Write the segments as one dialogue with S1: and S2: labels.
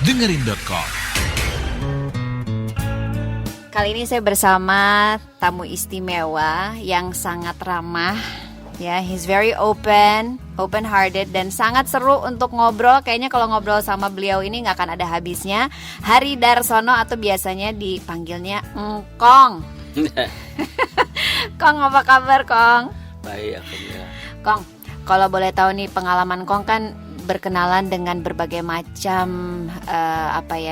S1: dengerin.com.
S2: Kali ini saya bersama tamu istimewa yang sangat ramah. Ya, he's very open-hearted dan sangat seru untuk ngobrol. Kayaknya kalau ngobrol sama beliau ini nggak akan ada habisnya. Hari Darsono atau biasanya dipanggilnya Engkong. Kong, apa kabar Kong?
S3: Baik, alhamdulillah.
S2: Kong, kalau boleh tahu nih pengalaman Kong kan berkenalan dengan berbagai macam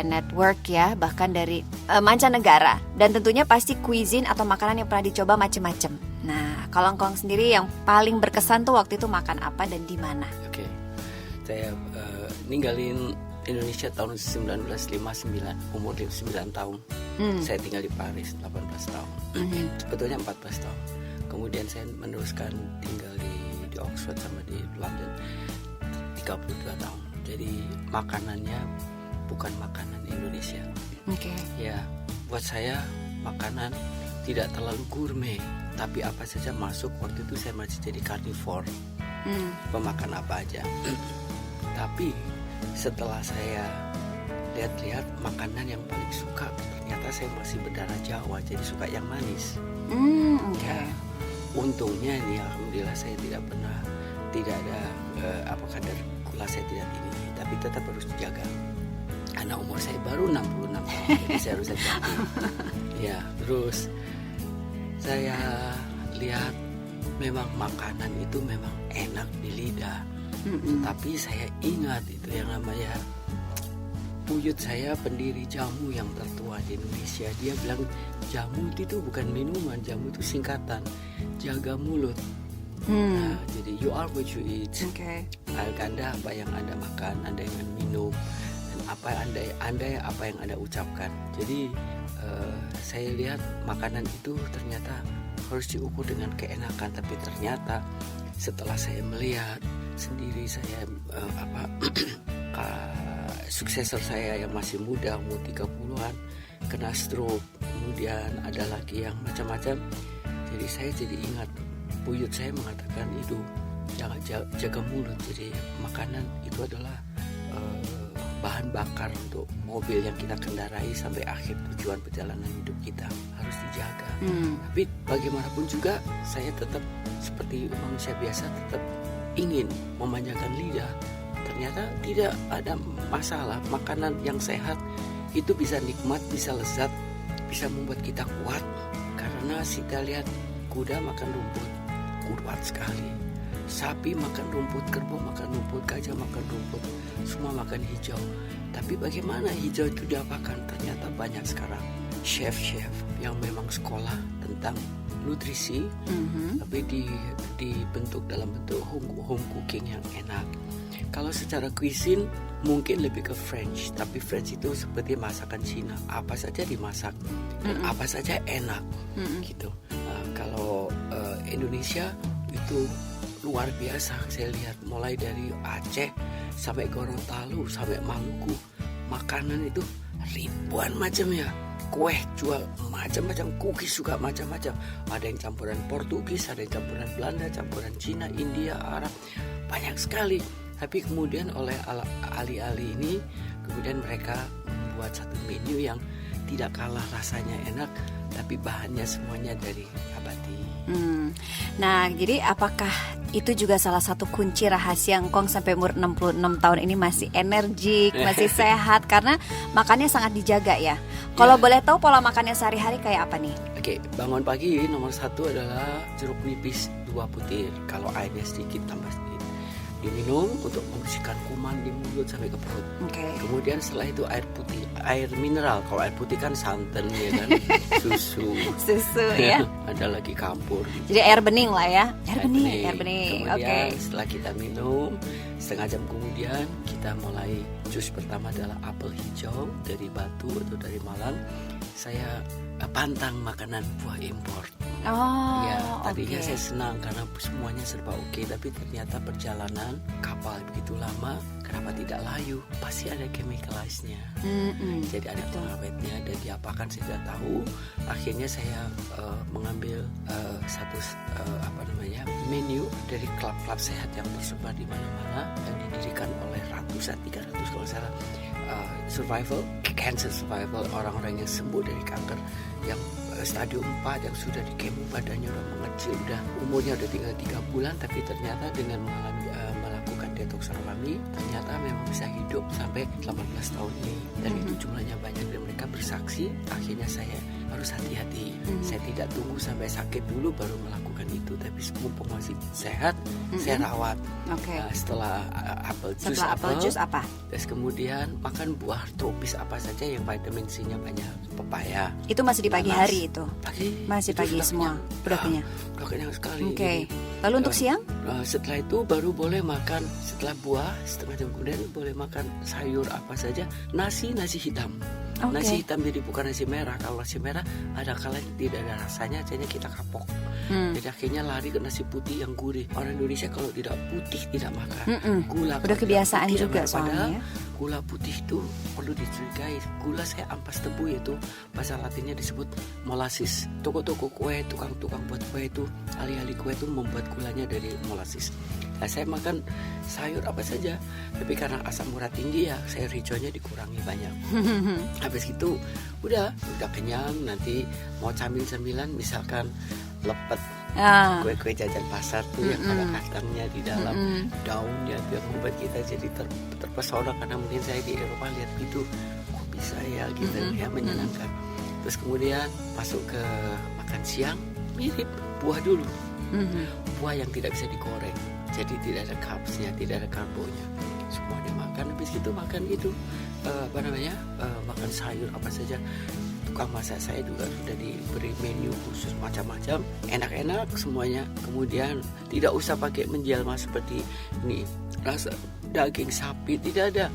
S2: network ya, bahkan dari mancanegara, dan tentunya pasti cuisine atau makanan yang pernah dicoba macam-macam. Nah, kalau Kong sendiri yang paling berkesan tuh waktu itu makan apa dan di mana?
S3: Oke. Saya ninggalin Indonesia tahun 1959, umur 9 tahun. Saya tinggal di Paris 18 tahun. Sebetulnya 14 tahun. Kemudian saya meneruskan tinggal di Oxford sama di London 32 tahun. Jadi makanannya bukan makanan Indonesia.
S2: Oke.
S3: Ya, buat saya makanan tidak terlalu gourmet, tapi apa saja masuk. Waktu itu saya masih jadi carnivore, pemakan apa aja. Tapi setelah saya lihat-lihat makanan yang paling suka, ternyata saya masih berdarah Jawa, jadi suka yang manis. Ya, untungnya nih alhamdulillah saya tidak ada kadar gula saya tidak tinggi, tapi tetap harus dijaga. Karena umur saya baru 66 tahun, jadi saya harus hati-hati. Ya, terus saya lihat memang makanan itu memang enak di lidah. Tapi saya ingat itu yang namanya buyut saya, pendiri jamu yang tertua di Indonesia. Dia bilang jamu itu bukan minuman, jamu itu singkatan jaga mulut. Nah, jadi you are what you eat. Anda apa yang Anda makan, Anda yang minum, dan apa yang Anda ucapkan. Jadi saya lihat makanan itu ternyata harus diukur dengan keenakan. Tapi ternyata setelah saya melihat sendiri, saya suksesor saya yang masih muda, umur 30-an, kena stroke, kemudian ada lagi yang macam-macam. Jadi saya jadi ingat buyut saya mengatakan itu jangan jaga mulut. Jadi makanan itu adalah bahan bakar untuk mobil yang kita kendarai sampai akhir tujuan perjalanan hidup kita, harus dijaga. Tapi bagaimanapun juga saya tetap seperti manusia biasa, tetap ingin memanjakan lidah. Ternyata tidak ada masalah. Makanan yang sehat itu bisa nikmat, bisa lezat, bisa membuat kita kuat. Karena kita lihat kuda makan rumput, kuat sekali. Sapi makan rumput, kerbau makan rumput, gajah makan rumput, semua makan hijau. Tapi bagaimana hijau itu diapakan? Ternyata banyak sekarang chef-chef yang memang sekolah tentang nutrisi, tapi dibentuk dalam bentuk home cooking yang enak. Kalau secara cuisine mungkin lebih ke French, tapi French itu seperti masakan Cina, apa saja dimasak dan apa saja enak, gitu. Kalau Indonesia itu luar biasa, saya lihat mulai dari Aceh sampai Gorontalo sampai Maluku, makanan itu ribuan macam ya. Kue jual macam-macam, cookies juga macam-macam. Ada yang campuran Portugis, ada yang campuran Belanda, campuran Cina, India, Arab, banyak sekali. Tapi kemudian oleh ahli-ahli ini, kemudian mereka membuat satu menu yang tidak kalah rasanya enak, tapi bahannya semuanya dari nabati.
S2: Nah, jadi apakah itu juga salah satu kunci rahasia Engkong sampai umur 66 tahun ini masih energik, masih sehat, karena makannya sangat dijaga ya? Kalau boleh tahu pola makannya sehari-hari kayak apa nih?
S3: Oke, bangun pagi nomor 1 adalah jeruk nipis 2 butir. Kalau airnya sedikit tambah sedikit. Diminum untuk membersihkan kuman di mulut sampai ke perut. Kemudian setelah itu air putih, air mineral. Kalau air putih kan santan ya kan, susu
S2: ya.
S3: Ada lagi kapur.
S2: Jadi air bening lah ya, air bening.
S3: Kemudian setelah kita minum, setengah jam kemudian kita mulai jus pertama adalah apel hijau dari Batu atau dari Malang. Saya pantang makanan buah impor. Tadinya saya senang karena semuanya serba oke, tapi ternyata perjalanan kapal begitu lama, kenapa tidak layu? Pasti ada chemicalize-nya. Jadi ada pengawetnya dan diapakan saya tidak tahu. Akhirnya saya mengambil satu menu dari klub-klub sehat yang tersebar di mana-mana yang didirikan oleh ratusan, 300 kalau salah survival, cancer survival, orang-orang yang sembuh dari kanker yang stadium 4 yang sudah di kemo, badannya udah mengecil, udah umurnya udah tinggal 3 bulan, tapi ternyata dengan melakukan detox alami ternyata memang bisa hidup sampai 18 tahun ini, dan itu jumlahnya banyak dan mereka bersaksi. Akhirnya saya harus hati-hati, saya tidak tunggu sampai sakit dulu baru melakukan itu, tapi mumpung masih sehat saya rawat. Setelah apel jus apa? Terus kemudian makan buah tropis apa saja yang vitamin C-nya banyak, pepaya.
S2: Itu masih di pagi hari itu? Masih
S3: itu
S2: pagi semua? Udah kenyang?
S3: Udah kenyang sekali.
S2: Lalu untuk siang?
S3: Setelah itu baru boleh makan, setelah buah setengah jam kemudian boleh makan sayur apa saja, nasi hitam. Nasi hitam, jadi bukan nasi merah. Kalau nasi merah ada kalanya tidak ada rasanya, jadinya kita kapok. Jadi akhirnya lari ke nasi putih yang gurih. Orang Indonesia kalau tidak putih tidak makan. Gula
S2: udah kebiasaan juga soalnya.
S3: Gula putih itu perlu dicurigai. Gula saya ampas tebu, yaitu bahasa latinnya disebut molasses. Toko-toko kue, tukang-tukang buat kue itu, ahli-ahli kue itu membuat gulanya dari molasses. Nah, saya makan sayur apa saja, tapi karena asam urat tinggi ya sayur hijaunya dikurangi banyak. Habis itu udah kenyang. Nanti mau camilan misalkan lepet, kue-kue jajan pasar tuh yang ada kacangnya di dalam daunnya, biar membuat kita jadi terpesona, karena mungkin saya di Eropa lihat gitu, kok bisa ya gitu, ya menyenangkan. Terus kemudian masuk ke makan siang, mirip buah dulu, buah yang tidak bisa digoreng, jadi tidak ada carbsnya, tidak ada karbonya, semua dimakan. Habis itu makan itu makan sayur apa saja. Tukang masak saya juga sudah diberi menu khusus macam-macam, enak-enak semuanya. Kemudian tidak usah pakai menjelma seperti ini, rasa daging sapi tidak ada,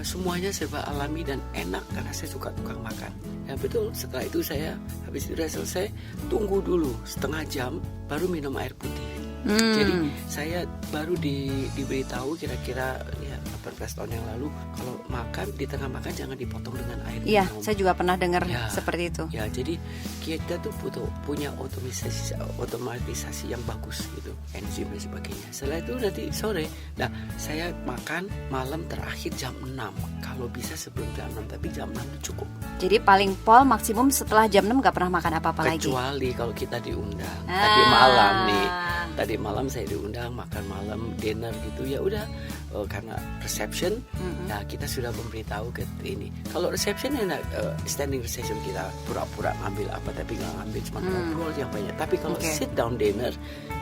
S3: semuanya serba alami dan enak karena saya suka tukang makan. Ya betul. Setelah itu saya habis sudah selesai, tunggu dulu setengah jam baru minum air putih. Jadi saya baru diberitahu kira-kira ya 18 tahun yang lalu, kalau makan di tengah makan jangan dipotong dengan air minum.
S2: Iya, saya juga pernah dengar seperti itu.
S3: Ya, jadi kita tuh punya otomatisasi yang bagus gitu, enzim dan sebagainya. Setelah itu nanti sore, nah saya makan malam terakhir jam 6. Kalau bisa sebelum jam 6, tapi jam 6 itu cukup.
S2: Jadi paling pol maksimum setelah jam 6 gak pernah makan apa-apa lagi.
S3: Kecuali kalau kita diundang. Tadi malam nih. Tadi malam saya diundang makan malam, dinner gitu, ya udah karena reception, nah kita sudah memberitahu ke ini. Kalau reception enak, standing reception kita pura-pura ngambil apa tapi nggak ngambil, cuma ngobrol yang banyak. Tapi kalau sit down dinner,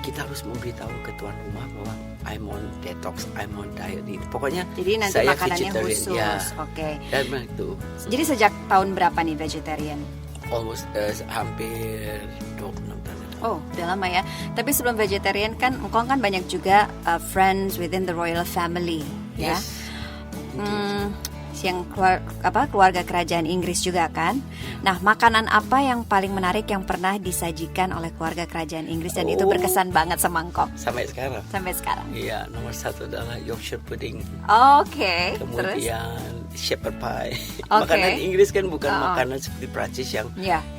S3: kita harus memberitahu ke tuan rumah bahwa I'm on detox, I'm on diet. Pokoknya
S2: jadi nanti
S3: saya
S2: makanannya khusus.
S3: Ya.
S2: Oke.
S3: Dan itu.
S2: Jadi sejak tahun berapa nih vegetarian?
S3: Almost hampir 26 tahun.
S2: Oh, udah lama ya. Tapi sebelum vegetarian kan, engkau kan banyak juga friends within the royal family, ya. Yang keluarga kerajaan Inggris juga kan. Nah, makanan apa yang paling menarik yang pernah disajikan oleh keluarga kerajaan Inggris dan itu berkesan banget sama engkau?
S3: Sampai sekarang. Iya, nomor 1 adalah Yorkshire pudding.
S2: Oke.
S3: Kemudian shepherd pie. Makanan Inggris kan bukan makanan seperti Prancis yang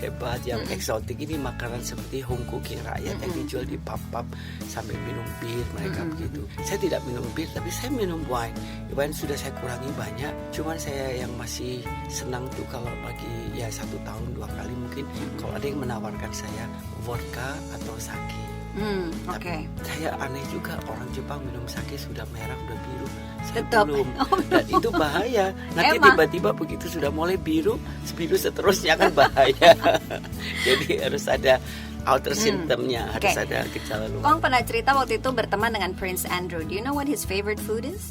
S3: hebat, yang eksotik. Ini makanan seperti home cooking rakyat yang dijual di pub-pub sambil minum bir, mereka begitu. Saya tidak minum bir, tapi saya minum wine. Wine sudah saya kurangi banyak. Cuman saya yang masih senang tuh kalau lagi ya 1 tahun 2 kali mungkin kalau ada yang menawarkan saya vodka atau sake. Tapi saya aneh juga, orang Jepang minum sake sudah merah, sudah biru, saya belum. Dan itu bahaya. Nanti tiba-tiba begitu sudah mulai biru seterusnya kan bahaya. Jadi harus ada outer symptomnya, harus ada gejala luar.
S2: Kong pernah cerita waktu itu berteman dengan Prince Andrew. Do you know what his favorite food is?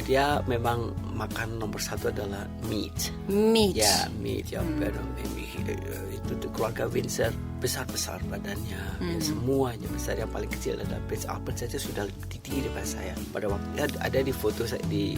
S3: Dia memang makan nomor 1 adalah meat. Ya, meat yang itu keluarga Windsor besar-besar badannya, ya, semuanya besar. Yang paling kecil adalah Prince Albert saja sudah lebih tinggi daripada saya. Pada waktu ada di foto saya di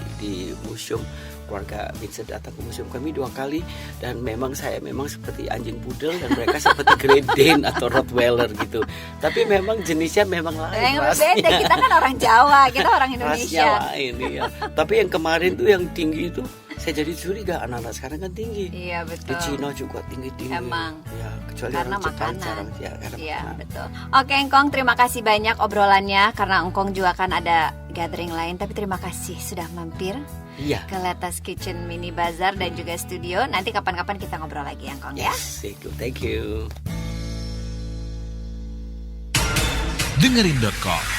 S3: museum, keluarga Windsor datang ke museum kami 2 kali, dan memang saya seperti anjing poodle dan mereka seperti Great Dane atau Rottweiler gitu. Tapi memang jenisnya memang lain.
S2: Beda, kita kan orang Jawa, kita orang Indonesia.
S3: Rasnya lain, iya. Tapi yang kemarin tuh yang tinggi itu saya jadi curiga anak-anak sekarang kan tinggi.
S2: Iya
S3: Di
S2: betul.
S3: Cina juga tinggi-tinggi.
S2: Emang.
S3: Ya, kecuali
S2: Karena
S3: orang Jepang
S2: makanan.
S3: jarang ya, karena
S2: Iya
S3: makanan.
S2: betul. Oke Engkong, terima kasih banyak obrolannya karena Engkong juga kan ada gathering lain. Tapi terima kasih sudah mampir
S3: Iya.
S2: ke Letas Kitchen Mini Bazar dan juga studio. Nanti kapan-kapan kita ngobrol lagi Engkong ya.
S3: Yes, thank you.
S1: Dengerin.com